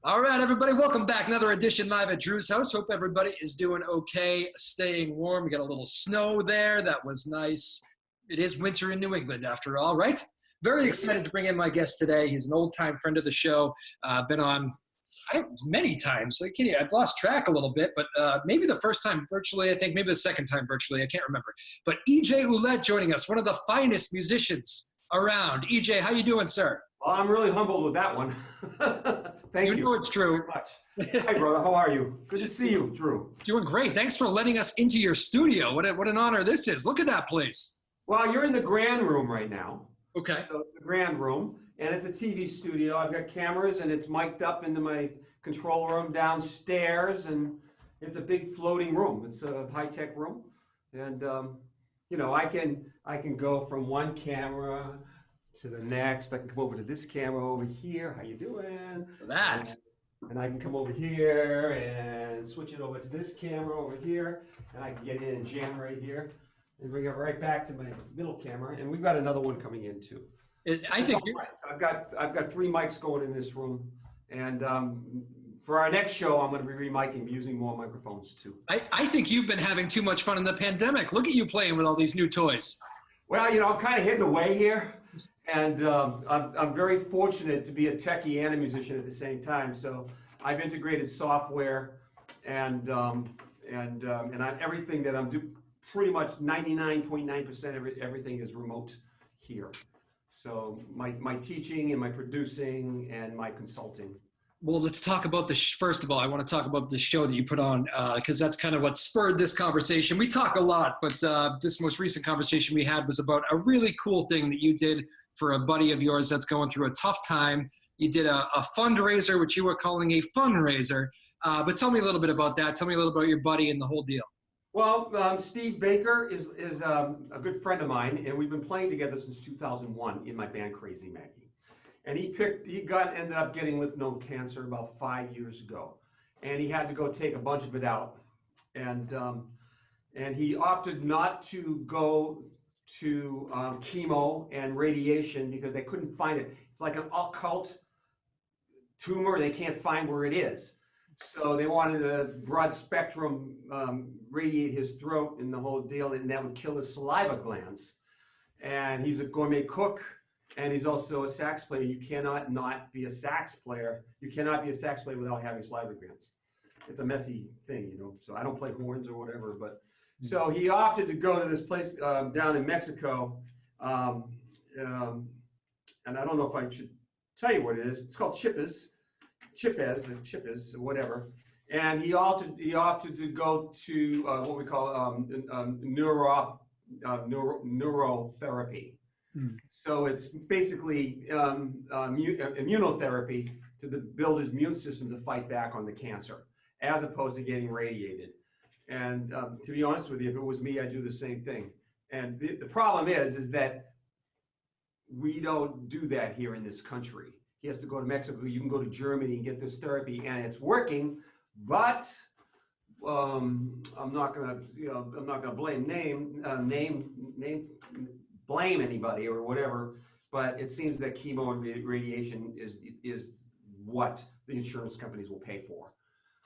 All right, everybody, welcome back. Another edition live at Drew's house. Hope everybody is doing okay, staying warm. We got a little snow there. That was nice. It is winter in New England, after all, right? Very excited to bring in my guest today. He's an old-time friend of the show. Been on many times. I've lost track a little bit, but maybe the first time virtually, I think. Maybe the second time virtually. I can't remember. But EJ Ouellette joining us, one of the finest musicians around. EJ, how you doing, sir? Well, I'm really humbled with that one. Thank you. You know it's true. Very much. Hi, brother. How are you? Good to see you, Drew. Doing great. Thanks for letting us into your studio. What an honor this is. Look at that place. Well, you're in the grand room right now. Okay. So it's the grand room, and it's a TV studio. I've got cameras, and it's mic'd up into my control room downstairs, and it's a big floating room. It's a high-tech room, and I can go from one camera to the next. I can come over to this camera over here. How you doing? That. And I can come over here and switch it over to this camera over here, and I can get in and jam right here and bring it right back to my middle camera. And we've got another one coming in too. I think so I've got 3 mics going in this room, and for our next show, I'm going to be remicing, using more microphones too. I think you've been having too much fun in the pandemic. Look at you playing with all these new toys. Well, I'm kind of hidden away here. And I'm very fortunate to be a techie and a musician at the same time. So I've integrated software and everything that I'm doing. Pretty much 99.9% everything is remote here. So my teaching and my producing and my consulting. Well, let's talk about first of all, I want to talk about the show that you put on, because that's kind of what spurred this conversation. We talk a lot, but this most recent conversation we had was about a really cool thing that you did for a buddy of yours that's going through a tough time. You did a fundraiser, which you were calling a fundraiser. But tell me a little bit about that. Tell me a little about your buddy and the whole deal. Well, Steve Baker is a good friend of mine, and we've been playing together since 2001 in my band Crazy Maggie. And he ended up getting lymph node cancer about 5 years ago, and he had to go take a bunch of it out, and he opted not to go to chemo and radiation because they couldn't find it. It's like an occult tumor; they can't find where it is. So they wanted a broad spectrum radiate his throat and the whole deal, and that would kill his saliva glands. And he's a gourmet cook. And he's also a sax player. You cannot not be a sax player. You cannot be a sax player without having saliva glands. It's a messy thing, So I don't play horns or whatever. But so he opted to go to this place down in Mexico, and I don't know if I should tell you what it is. It's called Chippez, or whatever. And he opted to go to what we call neurotherapy. So it's basically immunotherapy to build his immune system to fight back on the cancer, as opposed to getting radiated. And to be honest with you, if it was me, I'd do the same thing. And the problem is that we don't do that here in this country. He has to go to Mexico. You can go to Germany and get this therapy, and it's working. But I'm not gonna blame anybody or whatever, but it seems that chemo and radiation is what the insurance companies will pay for.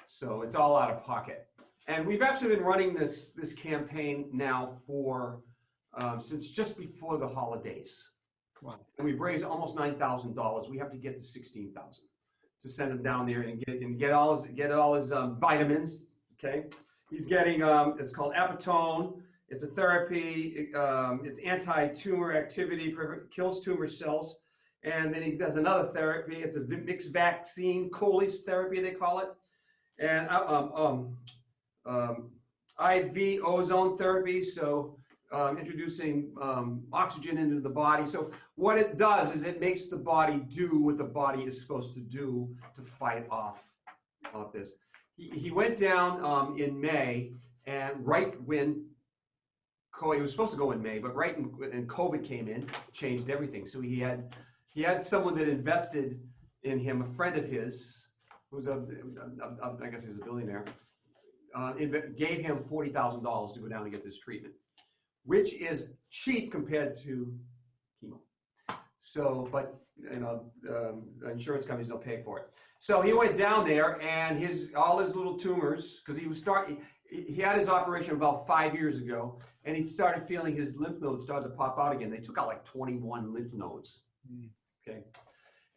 So it's all out of pocket. And we've actually been running this campaign now for since just before the holidays. Wow. And we've raised almost $9,000. We have to get to $16,000 to send him down there and get all his vitamins. Okay, he's getting it's called Apatone. It's a therapy, it's anti-tumor activity, kills tumor cells. And then he does another therapy. It's a mixed vaccine, Coley's therapy, they call it. And IV ozone therapy, so introducing oxygen into the body. So what it does is it makes the body do what the body is supposed to do to fight off this. He went down in May, and right when he was supposed to go in May, but right when COVID came in, changed everything. So he had someone that invested in him, a friend of his, who's I guess he was a billionaire, gave him $40,000 to go down and get this treatment, which is cheap compared to chemo. So, but insurance companies don't pay for it. So he went down there, and all his little tumors, because he had his operation about 5 years ago, and he started feeling his lymph nodes started to pop out again. They took out like 21 lymph nodes. Okay,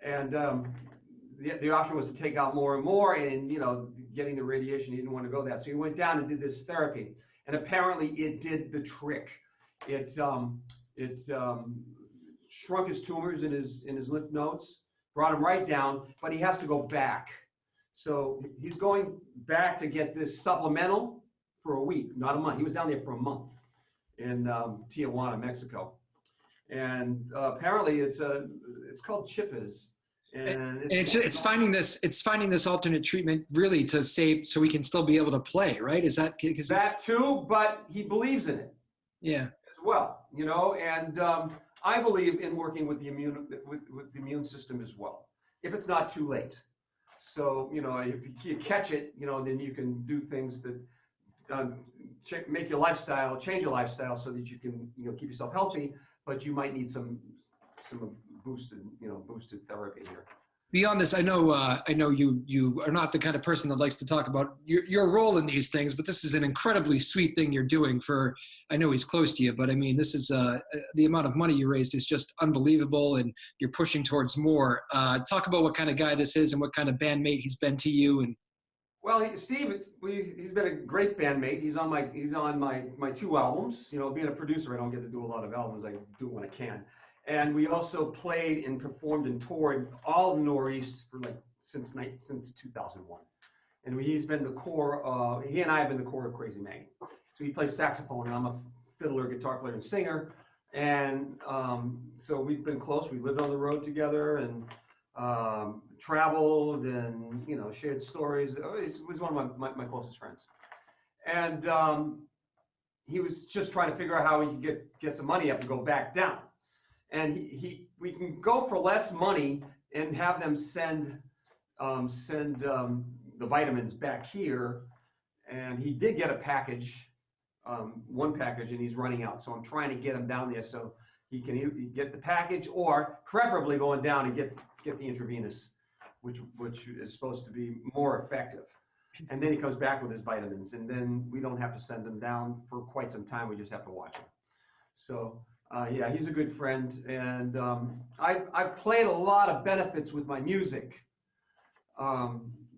and the option was to take out more and more, and getting the radiation, he didn't want to go that. So he went down and did this therapy, and apparently it did the trick. It shrunk his tumors in his lymph nodes, brought him right down, but he has to go back. So he's going back to get this supplemental for a week, not a month. He was down there for a month in Tijuana, Mexico. And apparently it's called CHIPAs. And it's finding this alternate treatment really to save so we can still be able to play, right? Is that because that too? But he believes in it. Yeah. As well, and I believe in working with the immune system as well, if it's not too late. So if you catch it, then you can do things that change your lifestyle so that you can keep yourself healthy. But you might need some boosted therapy here. Beyond this, I know you are not the kind of person that likes to talk about your role in these things, but this is an incredibly sweet thing you're doing for, I know he's close to you, but I mean, this is, the amount of money you raised is just unbelievable, and you're pushing towards more. Talk about what kind of guy this is and what kind of bandmate he's been to you. And well, Steve, he's been a great bandmate. He's on my 2 albums. Being a producer, I don't get to do a lot of albums. I do when I can. And we also played and performed and toured all of the Northeast for since 2001. And he's been the core. He and I have been the core of Crazy Maggie. So he plays saxophone, and I'm a fiddler, guitar player, and singer. And so we've been close. We lived on the road together and traveled and shared stories. He was one of my closest friends. And he was just trying to figure out how he could get some money up and go back down. And we can go for less money and have them send the vitamins back here. And he did get a package, one package, and he's running out. So I'm trying to get him down there so he can either get the package or preferably going down and get the intravenous, which is supposed to be more effective. And then he comes back with his vitamins, and then we don't have to send him down for quite some time. We just have to watch him. So. Yeah, he's a good friend, and I've played a lot of benefits with my music,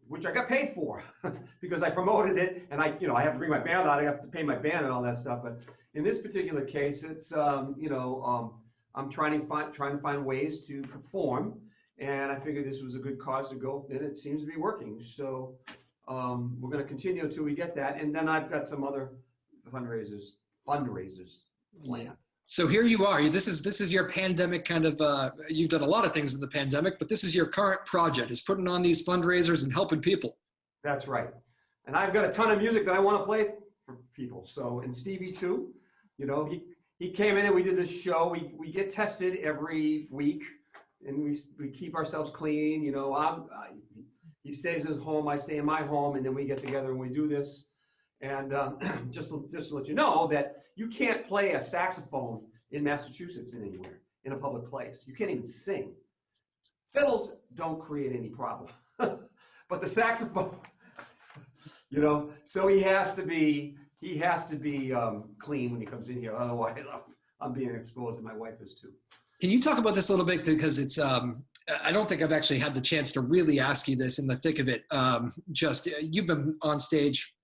which I got paid for because I promoted it, and I have to bring my band out. I have to pay my band and all that stuff. But in this particular case, it's I'm trying to find ways to perform, and I figured this was a good cause to go, and it seems to be working. So we're going to continue until we get that, and then I've got some other fundraisers planned. Yeah. So here you are. This is your pandemic kind of. You've done a lot of things in the pandemic, but this is your current project: is putting on these fundraisers and helping people. That's right. And I've got a ton of music that I want to play for people. So and Stevie too. He came in and we did this show. We get tested every week, and we keep ourselves clean. He stays in his home. I stay in my home, and then we get together and we do this. And just to let you know that you can't play a saxophone in Massachusetts anywhere in a public place. You can't even sing. Fiddles don't create any problem, but the saxophone, So he has to be clean when he comes in here. Otherwise, I'm being exposed, and my wife is too. Can you talk about this a little bit, because it's I don't think I've actually had the chance to really ask you this in the thick of it. You've been on stage.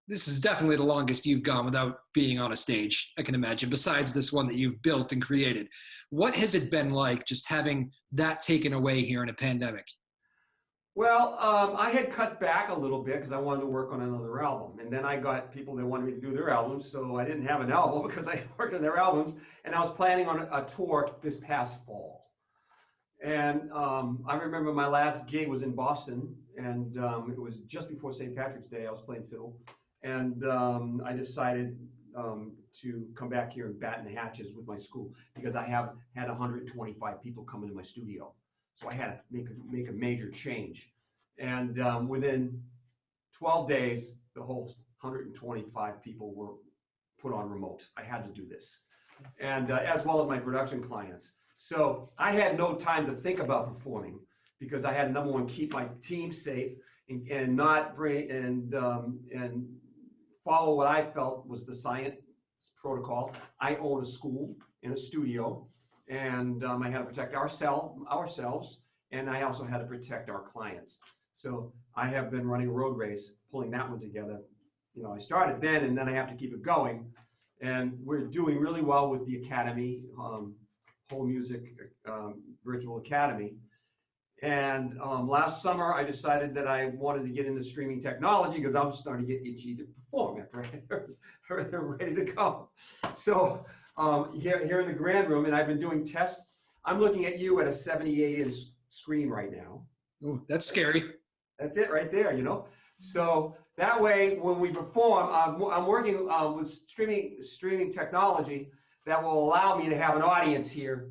This is definitely the longest you've gone without being on a stage, I can imagine, besides this one that you've built and created. What has it been like just having that taken away here in a pandemic? Well, I had cut back a little bit because I wanted to work on another album. And then I got people that wanted me to do their albums, so I didn't have an album because I worked on their albums. And I was planning on a tour this past fall. And I remember my last gig was in Boston, and it was just before St. Patrick's Day. I was playing fiddle, and I decided to come back here and batten the hatches with my school because I have had 125 people come into my studio. So I had to make a major change. And within 12 days, the whole 125 people were put on remote. I had to do this. and as well as my production clients. So I had no time to think about performing because I had number one, keep my team safe and not bring and follow what I felt was the science protocol. I own a school and a studio, and I had to protect ourselves, and I also had to protect our clients. So I have been running a road race, pulling that one together. You know, I started then, and then I have to keep it going. And we're doing really well with the Academy, Whole Music Virtual Academy. And last summer, I decided that I wanted to get into streaming technology because I'm starting to get itchy to perform after I heard they're ready to go. So here in the Grand Room, and I've been doing tests. I'm looking at you at a 78-inch screen right now. Oh, that's scary. That's it right there, you know. So that way, when we perform, I'm working with streaming technology that will allow me to have an audience here.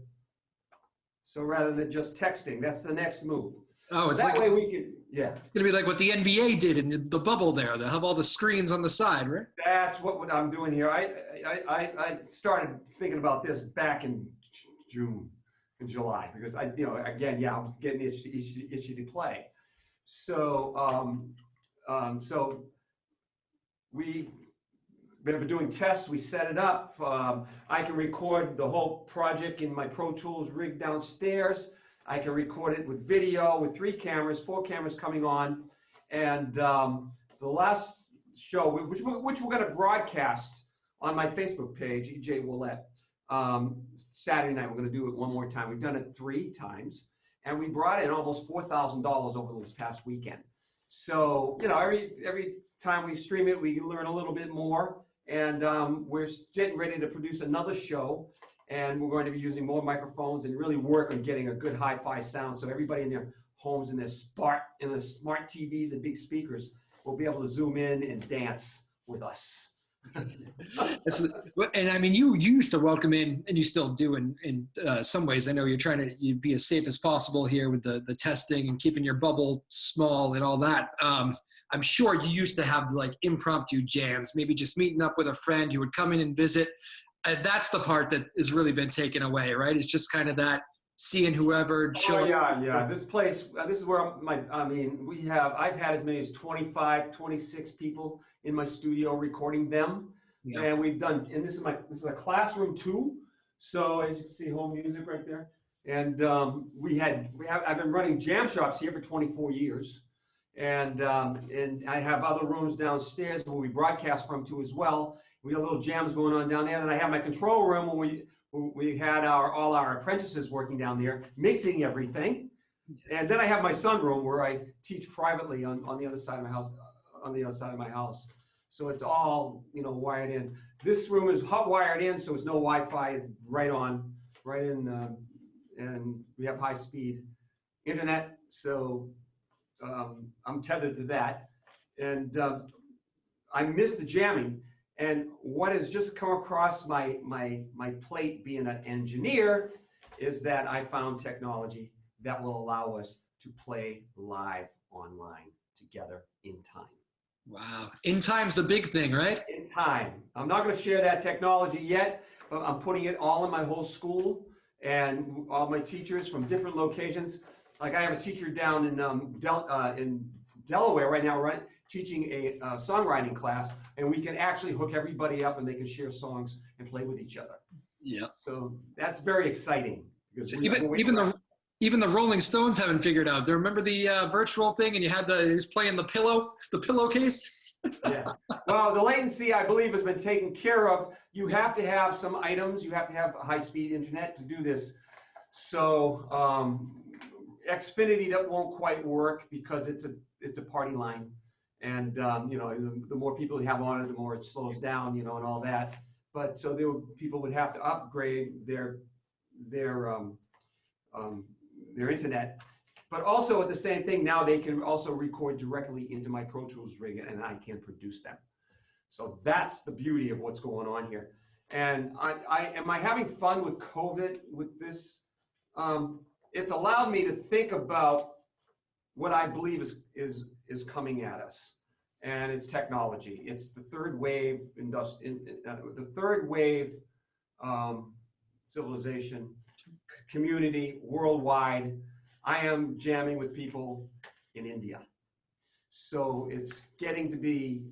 So rather than just texting, that's the next move. Oh, it's that like way we can, yeah. It's gonna be like what the NBA did in the bubble there. They'll have all the screens on the side, right? That's what I'm doing here. I started thinking about this back in June and July because I was getting itchy to play. So so we've been doing tests. We set it up. I can record the whole project in my Pro Tools rig downstairs. I can record it with video with 4 cameras coming on. And the last show, which we're going to broadcast on my Facebook page, EJ Ouellette, Saturday night. We're going to do it one more time. We've done it 3 times. And we brought in almost $4,000 over this past weekend. So, you know, every time we stream it, we learn a little bit more. And we're getting ready to produce another show. And we're going to be using more microphones and really work on getting a good hi-fi sound. So everybody in their homes and their smart TVs and big speakers will be able to zoom in and dance with us. And I mean, you used to welcome in, and you still do in some ways. I know you're trying to be as safe as possible here with the testing and keeping your bubble small and all that. I'm sure you used to have like impromptu jams, maybe just meeting up with a friend who would come in and visit. That's the part that has really been taken away, right? It's just kind of that seeing whoever. Oh yeah. This place, this is where I've had as many as 25, 26 people in my studio recording them. Yeah. And we've done, and this is a classroom too. So as you can see, home music right there. And I've been running jam shops here for 24 years. And I have other rooms downstairs where we broadcast from too as well. We have little jams going on down there. And I have my control room where we had all our apprentices working down there, mixing everything. And then I have my sunroom where I teach privately on the other side of my house. So it's all, you know, wired in. This room is hot wired in, so it's no Wi-Fi. It's right in, and we have high speed internet. So I'm tethered to that. And I miss the jamming. And what has just come across my plate being an engineer is that I found technology that will allow us to play live online together in time. Wow. In time's the big thing, right? In time. I'm not going to share that technology yet, but I'm putting it all in my whole school and all my teachers from different locations. Like I have a teacher down in Delaware right now, right? Teaching a songwriting class, and we can actually hook everybody up and they can share songs and play with each other. Yeah. So that's very exciting. Because even the Rolling Stones haven't figured out. Do you remember the virtual thing and you had he was playing the pillowcase? Yeah. Well, the latency, I believe, has been taken care of. You have to have some items. You have to have high-speed internet to do this. So Xfinity, that won't quite work because it's a party line. And, you know, the more people you have on it, the more it slows down, you know, and all that. But so people would have to upgrade their internet. But also at the same thing, now they can also record directly into my Pro Tools rig and I can produce them. So that's the beauty of what's going on here. And am I having fun with COVID with this? It's allowed me to think about what I believe is coming at us, and it's technology. It's the third wave civilization, community, worldwide. I am jamming with people in India. So it's getting to be,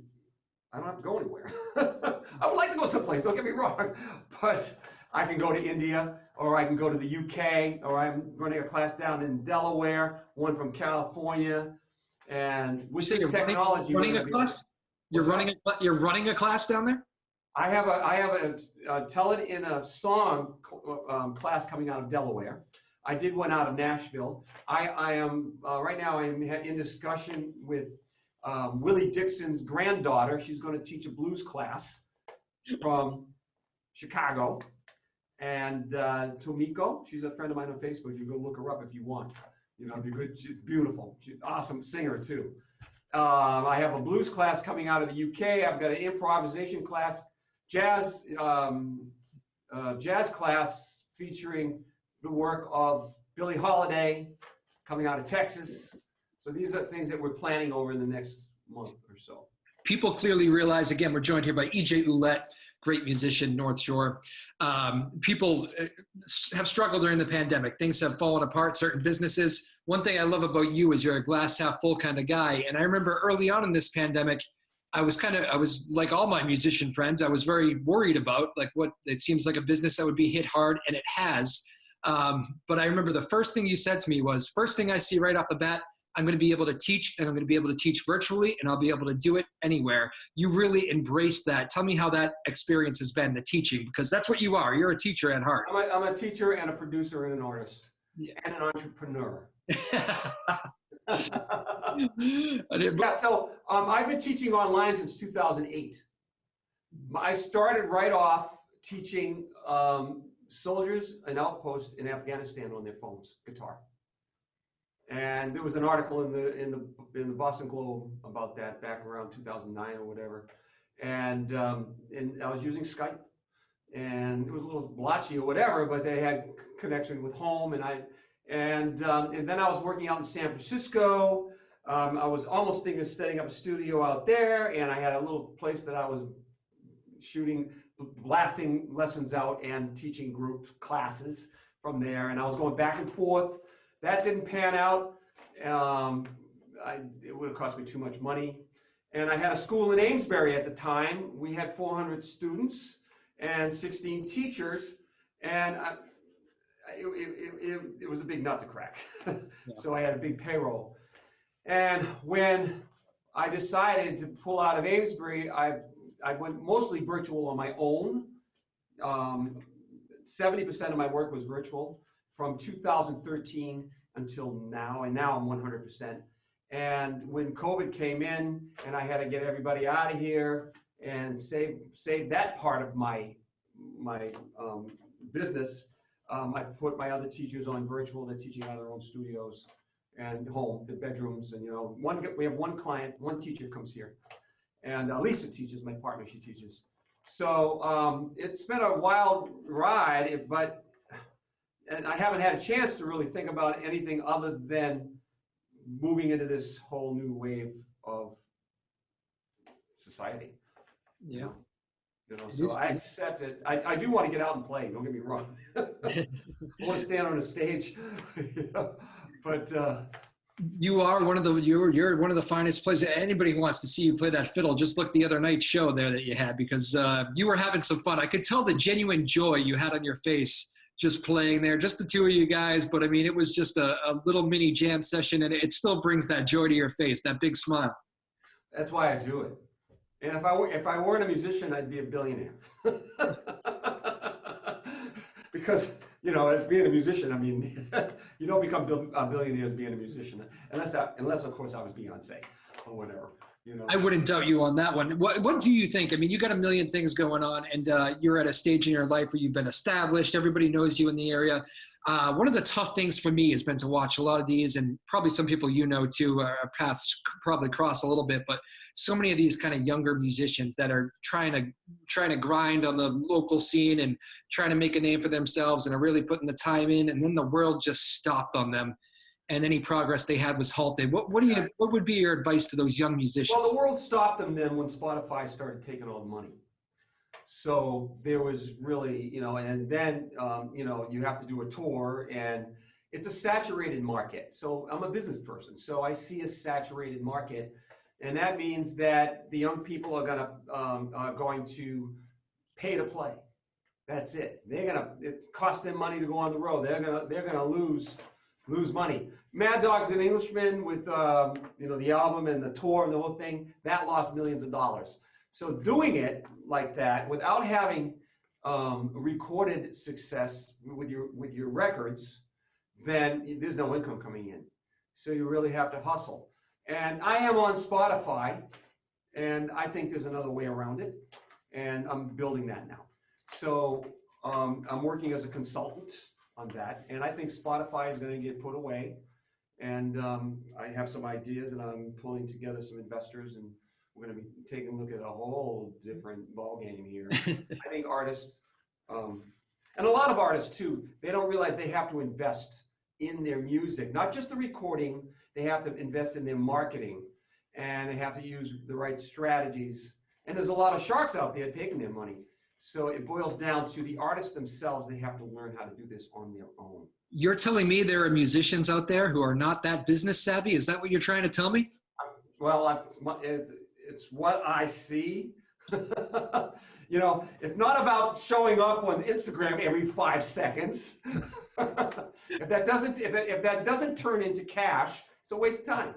I don't have to go anywhere. I would like to go someplace, don't get me wrong, but I can go to India, or I can go to the UK, or I'm running a class down in Delaware, one from California, and with this technology, running a class? You're running a class down there? I have a Tell It in a Song class coming out of Delaware. I did one out of Nashville. I am right now I'm in discussion with Willie Dixon's granddaughter. She's going to teach a blues class from Chicago. And Tomiko, she's a friend of mine on Facebook. You can go look her up if you want. You know, it'd be good. She's beautiful. She's an awesome singer too. I have a blues class coming out of the UK. I've got an improvisation class, jazz class featuring the work of Billie Holiday coming out of Texas. So these are things that we're planning over in the next month or so. People clearly realize, again, we're joined here by EJ Ouellette, great musician, North Shore. People have struggled during the pandemic. Things have fallen apart, certain businesses. One thing I love about you is you're a glass half full kind of guy. And I remember early on in this pandemic, I was like all my musician friends, I was very worried about like what it seems like a business that would be hit hard, and it has. But I remember the first thing you said to me was, first thing I see right off the bat, I'm going to be able to teach, and I'm going to be able to teach virtually, and I'll be able to do it anywhere. You really embraced that. Tell me how that experience has been, the teaching, because that's what you are. You're a teacher at heart. I'm a teacher and a producer and an artist, and an entrepreneur. Yeah, so I've been teaching online since 2008. I started right off teaching soldiers and outposts in Afghanistan on their phones, guitar. And there was an article in the Boston Globe about that back around 2009 or whatever. And I was using Skype, and it was a little blotchy or whatever, but they had connection with home. And then I was working out in San Francisco. I was almost thinking of setting up a studio out there, and I had a little place that I was shooting, blasting lessons out and teaching group classes from there. And I was going back and forth. That didn't pan out. It would have cost me too much money. And I had a school in Amesbury at the time. We had 400 students and 16 teachers. And it was a big nut to crack. Yeah. So I had a big payroll. And when I decided to pull out of Amesbury, I went mostly virtual on my own. 70% of my work was virtual from 2013 until now, and now I'm 100%. And when COVID came in and I had to get everybody out of here and save that part of my business, I put my other teachers on virtual. They're teaching out of their own studios and home, the bedrooms, and we have one client, one teacher comes here, and Lisa teaches, my partner, she teaches. So it's been a wild ride, and I haven't had a chance to really think about anything other than moving into this whole new wave of society. Yeah. So I accept it. I do want to get out and play, don't get me wrong. I want to stand on a stage. But you're one of the finest players. Anybody who wants to see you play that fiddle, just look the other night's show there that you had, because you were having some fun. I could tell the genuine joy you had on your face just playing there, just the two of you guys. But I mean, it was just a little mini jam session, and it still brings that joy to your face, that big smile. That's why I do it. And if I weren't a musician, I'd be a billionaire. Because, as being a musician, I mean, you don't become billionaires being a musician, unless of course I was Beyonce or whatever. I wouldn't doubt you on that one. What do you think? I mean, you got a million things going on, and you're at a stage in your life where you've been established. Everybody knows you in the area. One of the tough things for me has been to watch a lot of these, and probably some people too, our paths probably cross a little bit, but so many of these kind of younger musicians that are trying to grind on the local scene and trying to make a name for themselves and are really putting the time in, and then the world just stopped on them, and any progress they had was halted. What would be your advice to those young musicians? Well, the world stopped them then when Spotify started taking all the money. So there was really, and then, you have to do a tour, and it's a saturated market. So I'm a business person, so I see a saturated market, and that means that the young people are going to pay to play. That's it. It costs them money to go on the road. They're gonna lose money. Mad Dog's an Englishman with the album and the tour and the whole thing, that lost millions of dollars. So doing it like that without having recorded success with your records, then there's no income coming in. So you really have to hustle. And I am on Spotify, and I think there's another way around it, and I'm building that now. So I'm working as a consultant on that, and I think Spotify is going to get put away. And I have some ideas, and I'm pulling together some investors, and we're going to be taking a look at a whole different ball game here. I think artists, and a lot of artists too, they don't realize they have to invest in their music, not just the recording. They have to invest in their marketing, and they have to use the right strategies. And there's a lot of sharks out there taking their money. So it boils down to the artists themselves. They have to learn how to do this on their own. You're telling me there are musicians out there who are not that business savvy? Is that what you're trying to tell me? Well, it's what I see. It's not about showing up on Instagram every 5 seconds. If that doesn't turn into cash, it's a waste of time.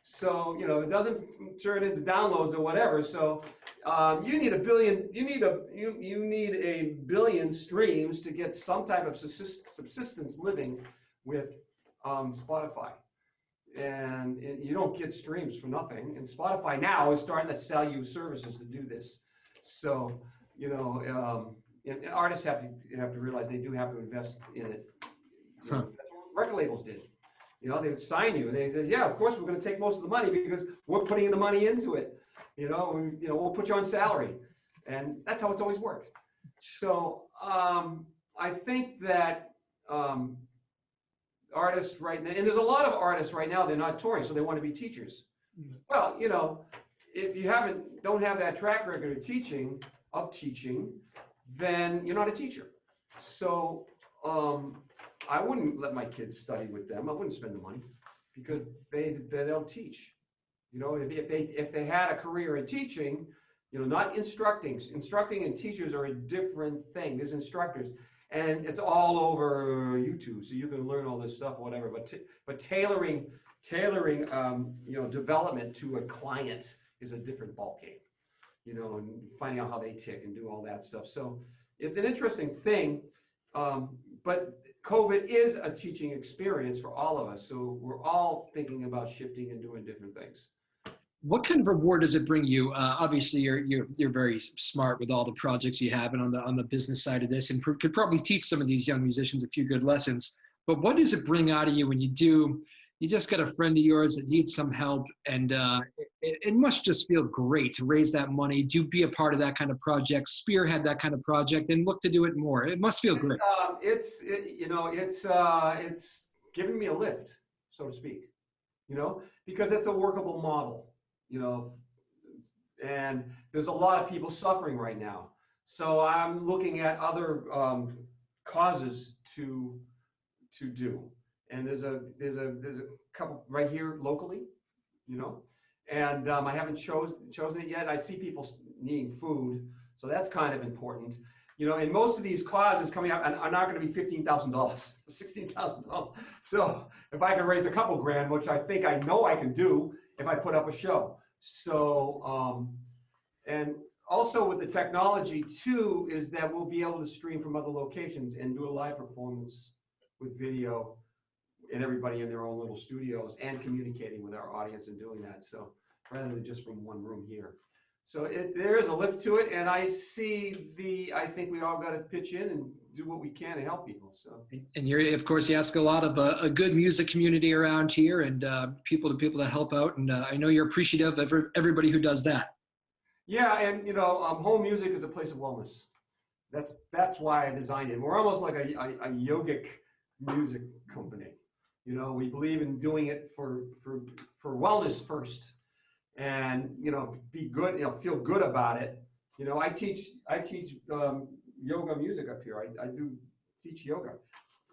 So it doesn't turn into downloads or whatever. So you need a billion. You need a billion streams to get some type of subsistence living with Spotify. And you don't get streams for nothing. And Spotify now is starting to sell you services to do this. So and artists have to realize they do have to invest in it. That's what record labels did. They would sign you, and they said, "Yeah, of course we're going to take most of the money because we're putting the money into it. We'll put you on salary," and that's how it's always worked. So I think that artists right now, and there's a lot of artists right now, they're not touring, so they want to be teachers. Well, if you don't have that track record of teaching, then you're not a teacher. So I wouldn't let my kids study with them. I wouldn't spend the money because they don't teach. If they had a career in teaching, not instructing. Instructing and teachers are a different thing. There's instructors, and it's all over YouTube, so you can learn all this stuff, whatever. But tailoring development to a client is a different ballgame. And finding out how they tick and do all that stuff. So it's an interesting thing, but COVID is a teaching experience for all of us. So we're all thinking about shifting and doing different things. What kind of reward does it bring you? Obviously, you're very smart with all the projects you have, and on the business side of this, and could probably teach some of these young musicians a few good lessons. But what does it bring out of you when you do? You just got a friend of yours that needs some help, and it must just feel great to raise that money, be a part of that kind of project, spearhead that kind of project, and look to do it more. It must feel great. It's giving me a lift, so to speak, because it's a workable model, and there's a lot of people suffering right now. So I'm looking at other causes to do. And there's a couple right here locally, and I haven't chosen it yet. I see people needing food, so that's kind of important, And most of these causes coming up are not going to be $15,000, $16,000. So if I can raise a couple grand, which I think I know I can do if I put up a show. So and also with the technology too is that we'll be able to stream from other locations and do a live performance with video. And everybody in their own little studios and communicating with our audience and doing that. So rather than just from one room here. So there is a lift to it. And I think we all got to pitch in and do what we can to help people. So. And of course, you ask a lot of a good music community around here and people to help out. And I know you're appreciative of everybody who does that. Yeah. And, home music is a place of wellness. That's why I designed it. We're almost like a yogic music company. We believe in doing it for wellness first, and be good, feel good about it, You know, I teach yoga music up here. I do teach yoga,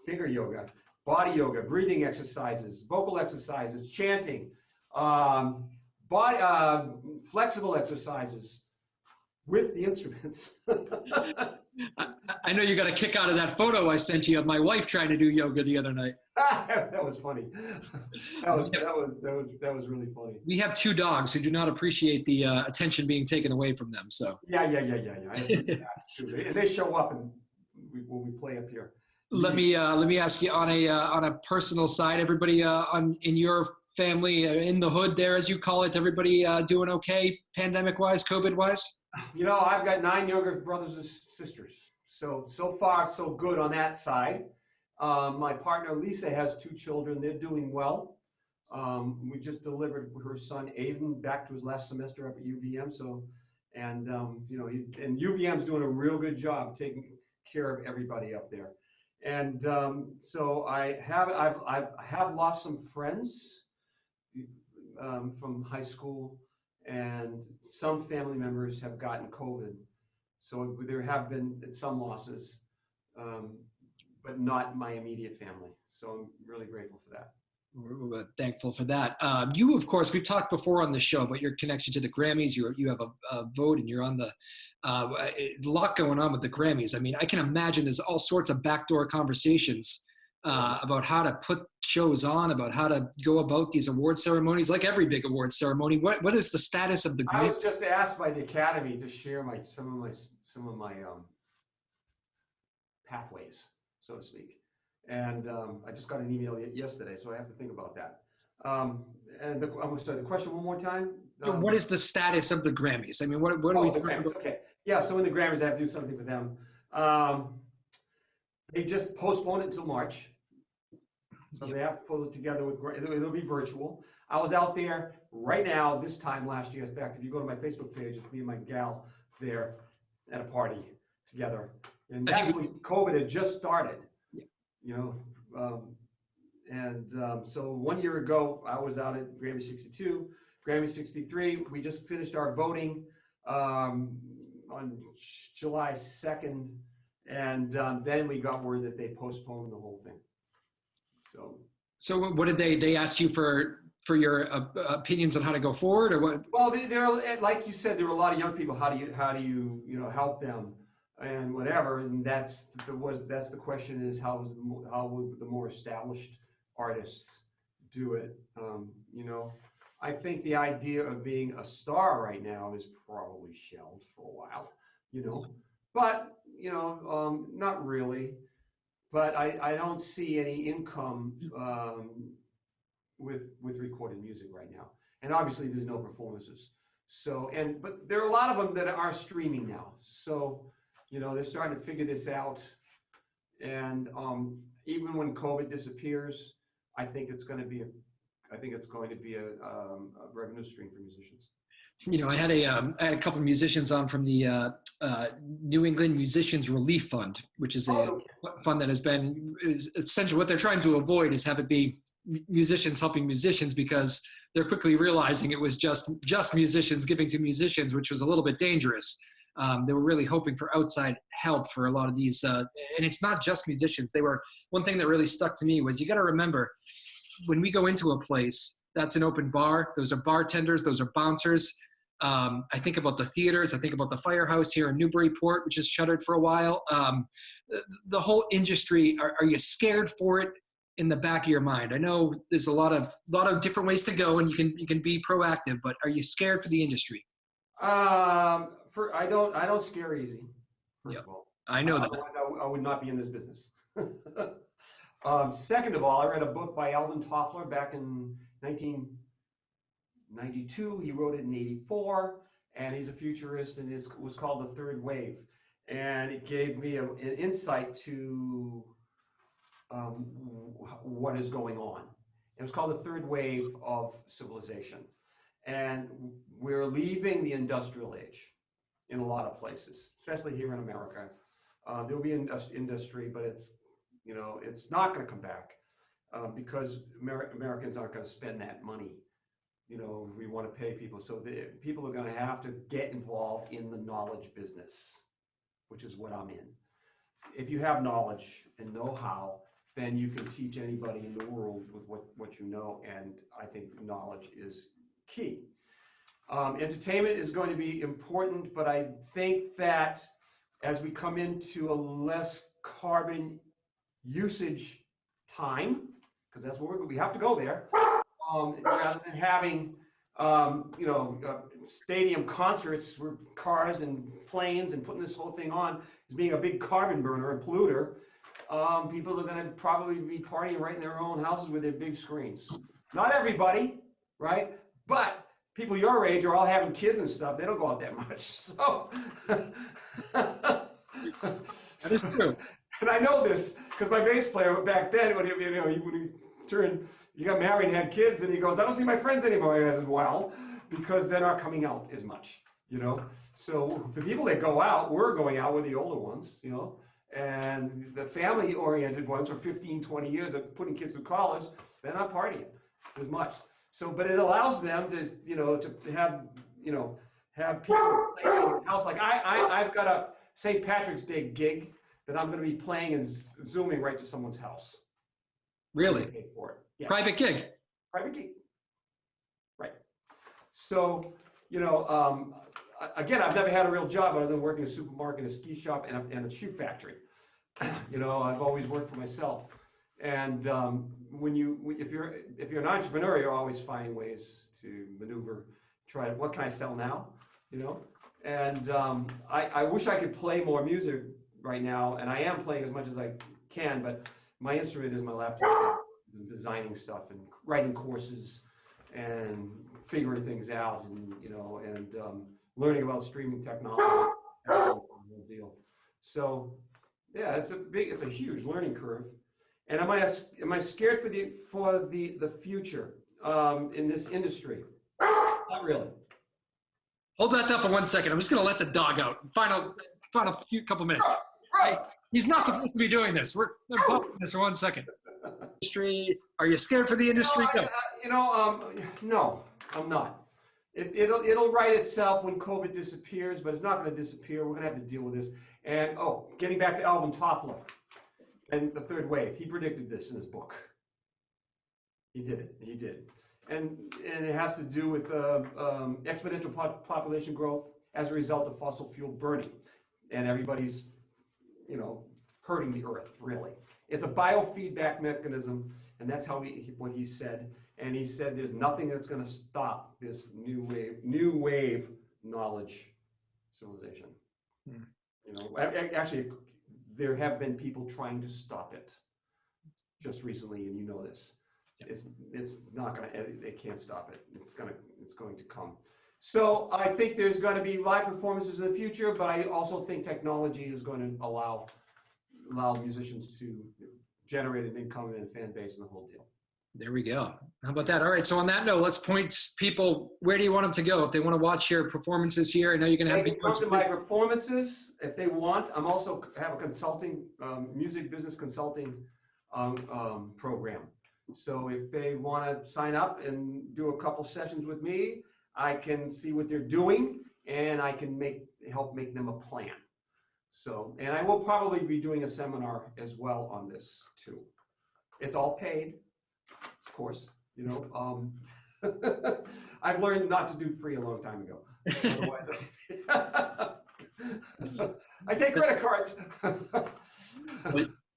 finger yoga, body yoga, breathing exercises, vocal exercises, chanting, body flexible exercises with the instruments. I know you got a kick out of that photo I sent you of my wife trying to do yoga the other night. That was funny. That was really funny. We have 2 dogs who do not appreciate the attention being taken away from them. So Yeah. That's true. And they show up when we play up here. let me ask you on a personal side. Everybody in your family in the hood there, as you call it, everybody doing okay, pandemic wise, COVID wise? You know, I've got 9 younger brothers and sisters. So far, so good on that side. My partner, Lisa, has 2 children. They're doing well. We just delivered her son, Aiden, back to his last semester up at UVM. You know, and UVM's doing a real good job taking care of everybody up there. And so I have lost some friends from high school, and some family members have gotten COVID. So there have been some losses, but not my immediate family. So I'm really grateful for that. We're thankful for that. You, of course, we've talked before on the show about your connection to the Grammys. You have a vote, and you're on the a lot going on with the Grammys. I mean, I can imagine there's all sorts of backdoor conversations about how to put shows on, about how to go about these award ceremonies, like every big award ceremony. What is the status of the Grammys? I was just asked by the Academy to share some of my pathways, so to speak. And I just got an email yesterday, so I have to think about that. I'm going to start the question one more time. What is the status of the Grammys? I mean, what are we talking about? Okay. Yeah, so in the Grammys, I have to do something for them. They just postponed it until March. So they have to pull it together with, it'll be virtual. I was out there right now, this time last year. In fact, if you go to my Facebook page, it's me and my gal there at a party together. And that's when COVID had just started. You know, so 1 year ago, I was out at Grammy 62, Grammy 63. We just finished our voting on July 2nd, and then we got word that they postponed the whole thing. So what did they ask you for your opinions on how to go forward, or what? Well, there, like you said, there were a lot of young people. How do you help them? And whatever, and that's the question: is how would the more established artists do it? You know, I think the idea of being a star right now is probably shelved for a while. You know, but you know, not really. But I don't see any income with recorded music right now, and obviously there's no performances. So but there are a lot of them that are streaming now. So. You know, they're starting to figure this out, and even when COVID disappears, I think it's going to be a revenue stream for musicians. You know, I had a couple of musicians on from the New England Musicians Relief Fund, which is a fund that is essentially what they're trying to avoid is have it be musicians helping musicians, because they're quickly realizing it was just musicians giving to musicians, which was a little bit dangerous. They were really hoping for outside help for a lot of these, and it's not just musicians. One thing that really stuck to me was, you got to remember, when we go into a place that's an open bar, those are bartenders, those are bouncers. I think about the theaters. I think about the Firehouse here in Newburyport, which is shuttered for a while. The whole industry, are you scared for it in the back of your mind? I know there's a lot of different ways to go, and you can be proactive, but are you scared for the industry? I don't scare easy. First of all, I know that. Otherwise I would not be in this business. Second of all, I read a book by Alvin Toffler back in 1992. He wrote it in '84, and he's a futurist, and it was called The Third Wave, and it gave me an insight to what is going on. It was called The Third Wave of Civilization, and we're leaving the industrial age in a lot of places, especially here in America. There'll be industry, but it's not going to come back because Americans aren't going to spend that money we want to pay people. So people are going to have to get involved in the knowledge business, which is what I'm in. If you have knowledge and know-how, then you can teach anybody in the world with what you know, and I think knowledge is key. Entertainment is going to be important, but I think that as we come into a less carbon usage time, because that's where we have to go there, rather than having stadium concerts where cars and planes and putting this whole thing on as being a big carbon burner and polluter, people are going to probably be partying right in their own houses with their big screens. Not everybody, right? But people your age are all having kids and stuff. They don't go out that much. So, That is true. and I know this because my bass player back then, when he got married and had kids, and he goes, I don't see my friends anymore. I said, well, because they're not coming out as much, So the people that go out, we're going out with the older ones, and the family-oriented ones for 15, 20 years of putting kids through college, they're not partying as much. So, but it allows them to, to have, have people in the house. Like I've got a St. Patrick's Day gig that I'm going to be playing and zooming right to someone's house. Really? Pay for it. Yeah. Private gig. Private gig. Right. So, again, I've never had a real job other than working in a supermarket, a ski shop, and a shoe factory. I've always worked for myself. And if you're an entrepreneur, you're always finding ways to maneuver, what can I sell now? And I wish I could play more music right now, and I am playing as much as I can, but my instrument is my laptop, and designing stuff and writing courses and figuring things out, and learning about streaming technology. Deal. So yeah, it's a huge learning curve. And am I scared for the future in this industry? Not really. Hold that thought for 1 second. I'm just going to let the dog out. Final couple minutes. Right. He's not supposed to be doing this. We're pausing this for 1 second. Industry. Are you scared for the industry? No, I'm not. It'll right itself when COVID disappears, but it's not going to disappear. We're going to have to deal with this. And getting back to Alvin Toffler and the third wave, he predicted this in his book. He did it. He did. And it has to do with exponential population growth as a result of fossil fuel burning, and everybody's hurting the earth, really. It's a biofeedback mechanism, and that's what he said. And he said there's nothing that's going to stop this new wave knowledge civilization. Actually, there have been people trying to stop it just recently, and this. It's not going to. They can't stop it. It's going to come. So I think there's going to be live performances in the future, but I also think technology is going to allow musicians to generate an income and a fan base and the whole deal. There we go. How about that? All right. So on that note, let's point people. Where do you want them to go if they want to watch your performances here? I know you're going to have. They can come to my performances if they want. I'm also have a consulting, music business consulting program. So if they want to sign up and do a couple sessions with me, I can see what they're doing, and I can help make them a plan. So, and I will probably be doing a seminar as well on this too. It's all paid, of course. I've learned not to do free a long time ago. Otherwise, I take credit cards.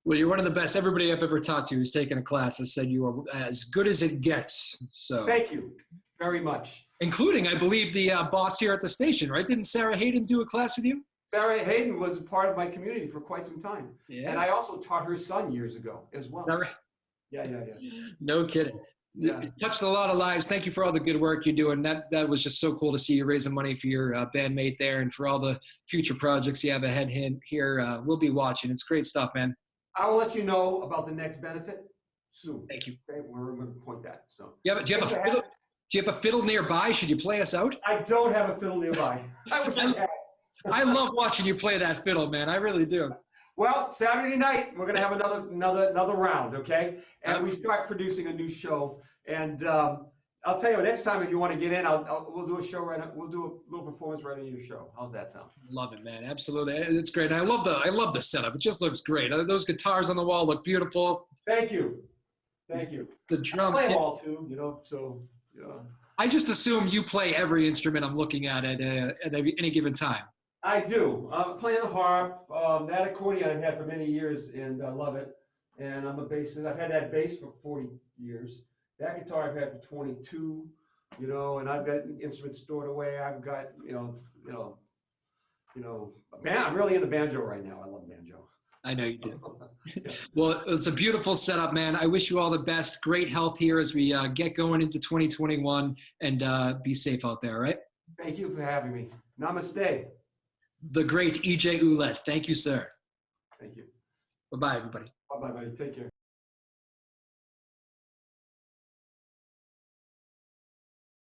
Well, you're one of the best. Everybody I've ever talked to who's taken a class has said you are as good as it gets. So thank you very much. Including, I believe, the boss here at the station, right? Didn't Sarah Hayden do a class with you? Sarah Hayden was a part of my community for quite some time. Yeah. And I also taught her son years ago as well. Right? Yeah. No kidding. Yeah. You touched a lot of lives. Thank you for all the good work you're doing. That was just so cool to see you raising money for your bandmate there, and for all the future projects you have ahead here. We'll be watching. It's great stuff, man. I will let you know about the next benefit soon. Thank you. Okay, we're going to point that. So. Do you have a fiddle nearby? Should you play us out? I don't have a fiddle nearby. I wish I had. I love watching you play that fiddle, man. I really do. Well, Saturday night we're going to have another round, okay? And we start producing a new show, and I'll tell you, next time if you want to get in, we'll do a show we'll do a little performance right on your show. How's that sound? Love it, man. Absolutely. It's great. And I love the setup. It just looks great. Those guitars on the wall look beautiful. Thank you. The drum. I play them all too, so, I just assume you play every instrument I'm looking at any given time. I do. I'm playing the harp. That accordion I've had for many years, and I love it. And I'm a bassist. I've had that bass for 40 years. That guitar I've had for 22, and I've got instruments stored away. I've got, I'm really into banjo right now. I love banjo. I know you do. Well, it's a beautiful setup, man. I wish you all the best. Great health here as we get going into 2021, and be safe out there, right? Thank you for having me. Namaste. The great EJ Ouellette. Thank you, sir. Thank you. Bye-bye, everybody. Bye-bye, buddy. Take care.